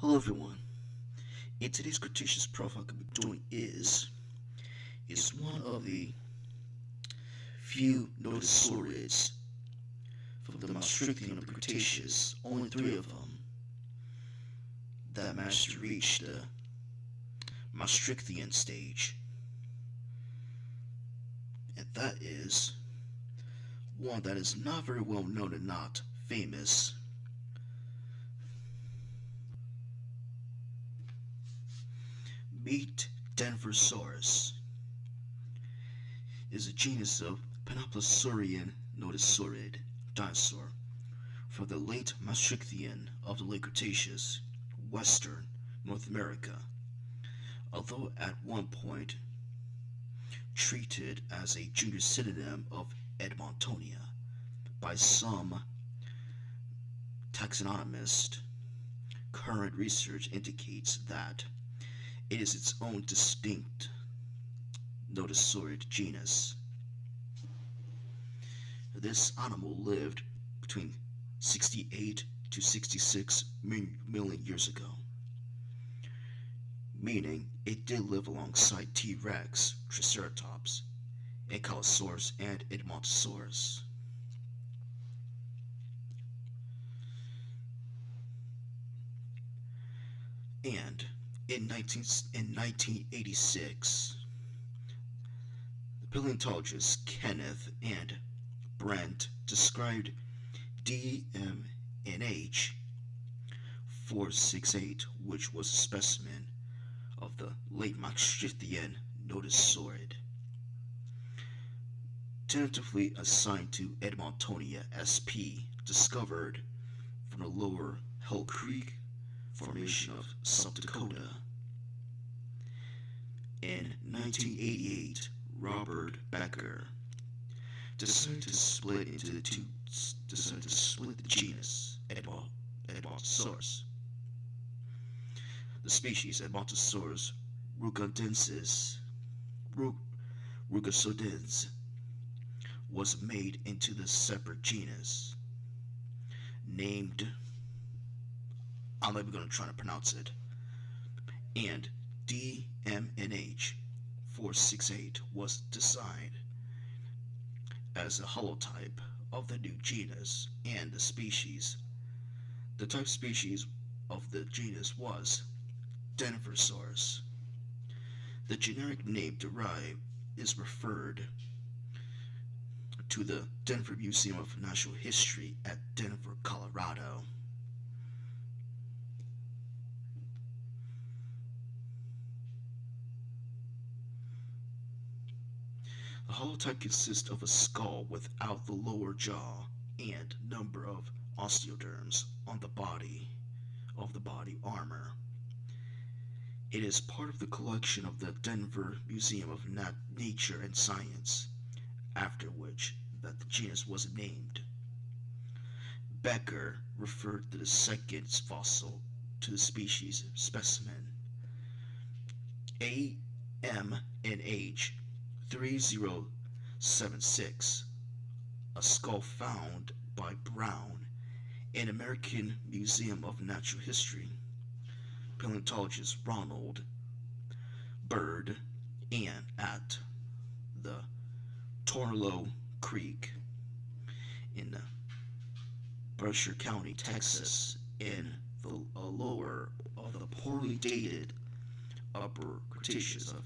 Hello everyone. In today's Cretaceous profile I'm going to be doing is one of the few notosaurids from the Maastrichtian of the Cretaceous, only three of them that managed to reach the Maastrichtian stage. And that is one that is not very well known and not famous. Meet Denversaurus. Is a genus of Panoplosaurian notosaurid dinosaur from the late Maastrichtian of the late Cretaceous, western North America, although at one point treated as a junior synonym of Edmontonia by some taxonomists. Current research indicates that it is its own distinct notosaurid genus. This animal lived between 68 to 66 million years ago, meaning it did live alongside T-Rex, Triceratops, Ankylosaurus, and Edmontosaurus. And in 1986, the paleontologists Kenneth and Brent described DMNH 468, which was a specimen of the late Maastrichtian notosaurid, tentatively assigned to Edmontonia sp, discovered from the lower Hell Creek Formation of South Dakota. In 1988, Robert Becker decided to split the genus Edmontosaurus. The species Edmontosaurus rugosodensis was made into the separate genus named, I'm not even going to try to pronounce it, and DMNH 468 was designed as a holotype of the new genus and the species. The type species of the genus was Denversaurus. The generic name derived is referred to the Denver Museum of Natural History at Denver, Colorado. The holotype consists of a skull without the lower jaw and number of osteoderms on the body armor. It is part of the collection of the Denver Museum of Nature and Science, after which that the genus was named. Becker referred to the second fossil to the species specimen AMNH 3076, a skull found by Brown in American Museum of Natural History. Paleontologist Ronald Bird and at the Tornillo Creek in Berkshire County, Texas, in the lower of the poorly dated Upper Cretaceous of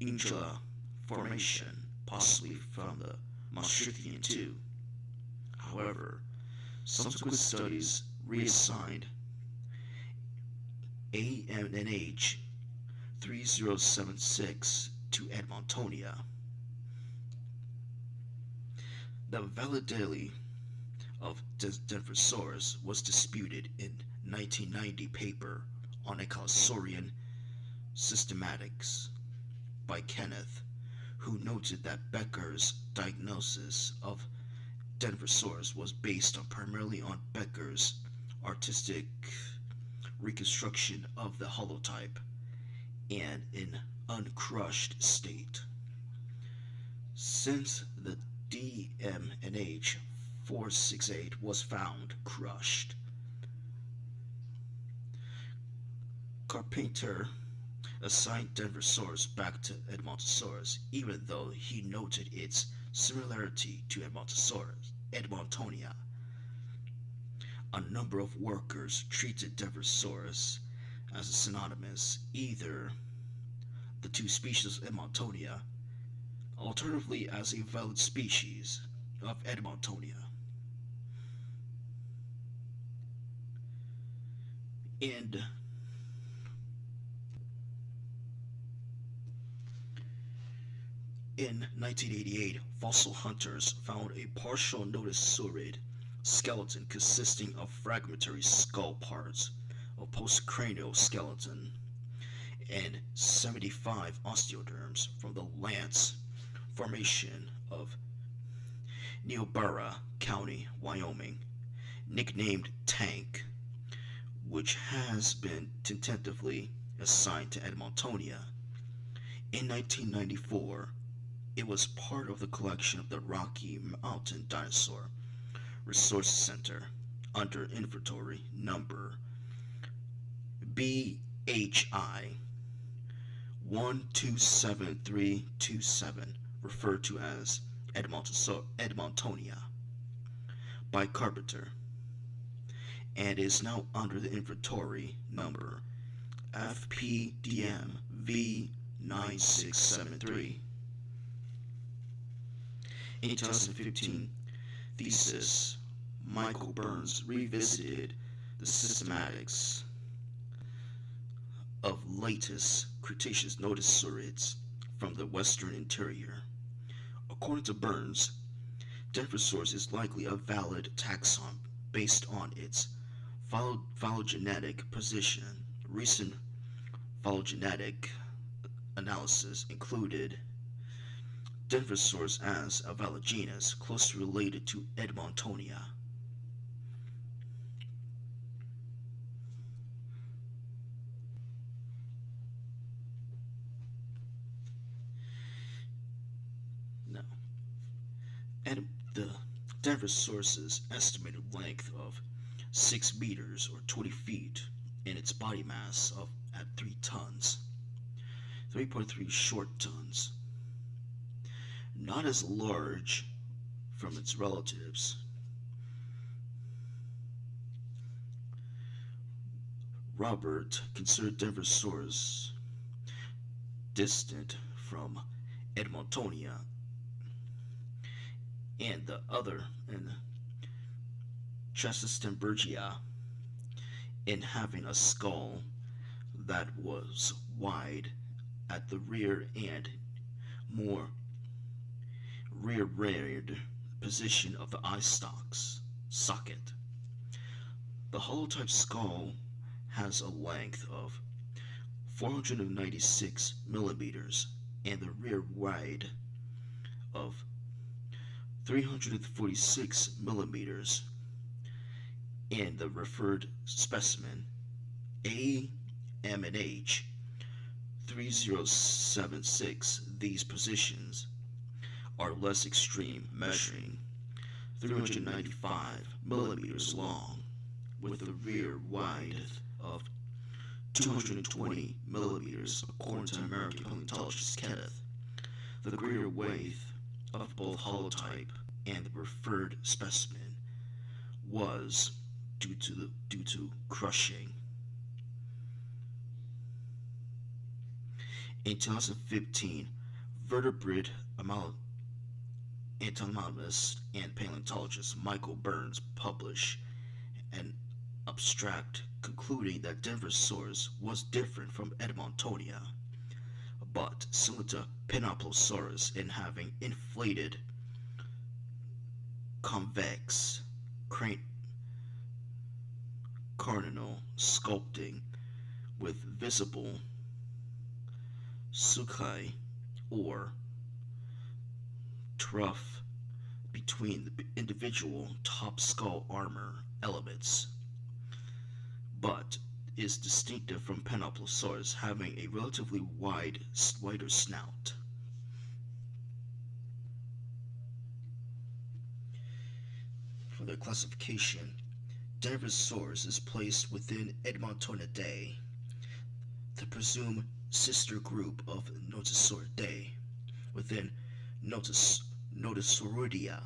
Ingela Formation, possibly from the Maastrichtian too. However, subsequent studies reassigned AMNH 3076 to Edmontonia. The validity of Denversaurus was disputed in 1990 paper on Ankylosaurian systematics by Kenneth, who noted that Becker's diagnosis of Denversaurus was based primarily on Becker's artistic reconstruction of the holotype and in uncrushed state. Since the DMNH 468 was found crushed, Carpenter assigned Denversaurus back to Edmontosaurus, even though he noted its similarity to Edmontonia. A number of workers treated Denversaurus as synonymous, either the two species of Edmontonia, alternatively as a valid species of Edmontonia. And in 1988, fossil hunters found a partial nodosaurid skeleton consisting of fragmentary skull parts of postcranial skeleton and 75 osteoderms from the Lance Formation of Niobrara County, Wyoming, nicknamed Tank, which has been tentatively assigned to Edmontonia. In 1994, it was part of the collection of the Rocky Mountain Dinosaur Resource Center under inventory number BHI 127327, referred to as Edmontonia by Carpenter, and is now under the inventory number FPDM V9673. In 2015 thesis, Michael Burns revisited the systematics of latest Cretaceous nodosaurids from the western interior. According to Burns, Denversaurus is likely a valid taxon based on its phylogenetic position. Recent phylogenetic analysis included Denversaurus as a valid genus closely related to Edmontonia. Now, the Denversaurus's estimated length of 6 meters or 20 feet and its body mass of at 3 tons, 3.3 short tons. Not as large from its relatives. Robert considered Denversaurus distant from Edmontonia and the other in Chestistembergia in having a skull that was wide at the rear and more rear-reared position of the eye socket. The holotype skull has a length of 496 millimeters and the rear wide of 346 millimeters. In the referred specimen AMNH 3076, these positions are less extreme, measuring 395 millimeters long, with the rear wide of 220 millimeters, according to American paleontologist Kenneth. The greater width of both holotype and the referred specimen was due to crushing. In 2015, vertebrate entomologist and paleontologist Michael Burns published an abstract concluding that Denversaurus was different from Edmontonia, but similar to Penoplosaurus in having inflated, convex, cranial sculpting with visible sulci or trough between the individual top skull armor elements, but is distinctive from Penoplosaurus having a relatively wider snout. For their classification, Denversaurus is placed within Edmontonidae. the presumed sister group of Notosauridae within Notosauridia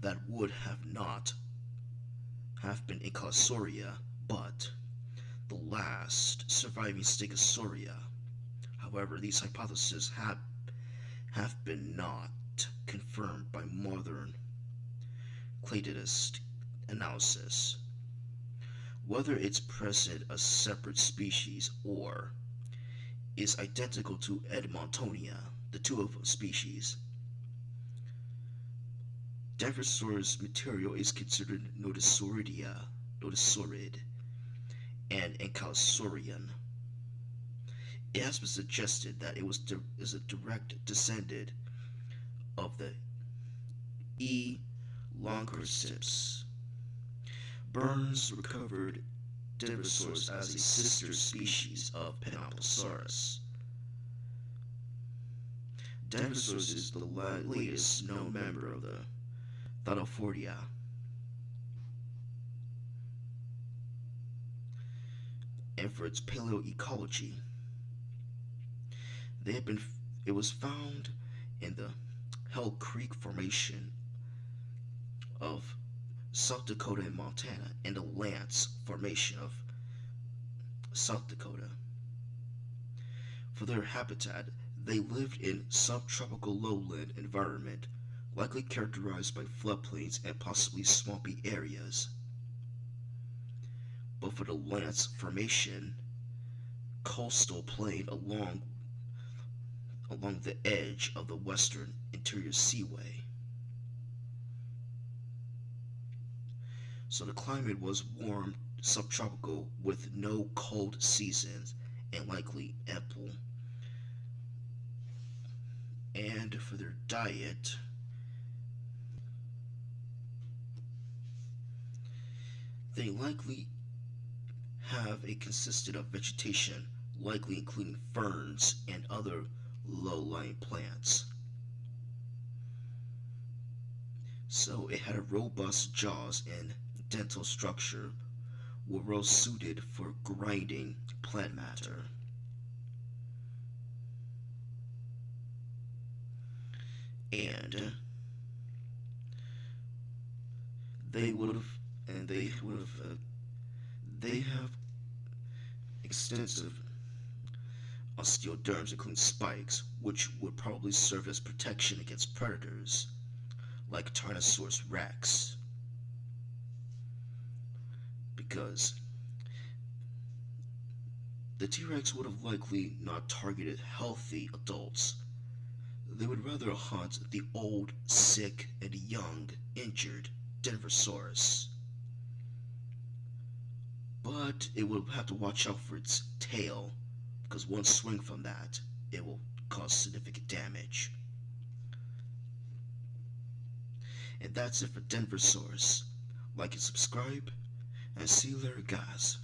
that would have not have been Icosauridae, but the last surviving Stegosauria. However, these hypotheses have been not confirmed by modern cladocyst analysis. Whether it's present a separate species or is identical to Edmontonia, the two of species. Denversaurus material is considered notosaurid, and Ankylosaurian. It has been suggested that it is a direct descendant of the E. longicornis. Burns recovered Denversaurus as a sister species of Pentaposaurus. Denversaurus is the latest known member of the Thanophoria. And for its paleoecology, it was found in the Hell Creek Formation of South Dakota and Montana, and the Lance Formation of South Dakota. For their habitat, they lived in subtropical lowland environment, likely characterized by floodplains and possibly swampy areas. But for the Lance Formation, coastal plain along the edge of the western interior seaway. So the climate was warm subtropical with no cold seasons and likely ample. And for their diet, they likely have a consisted of vegetation, likely including ferns and other low-lying plants. So it had a robust jaws and dental structure were well suited for grinding plant matter. And they have extensive osteoderms, including spikes, which would probably serve as protection against predators like Tyrannosaurus rex. Because the T-Rex would have likely not targeted healthy adults. They would rather hunt the old, sick, and young, injured Denversaurus. But it will have to watch out for its tail, because one swing from that, it will cause significant damage. And that's it for Denversaurus. Like and subscribe, and see you later, guys.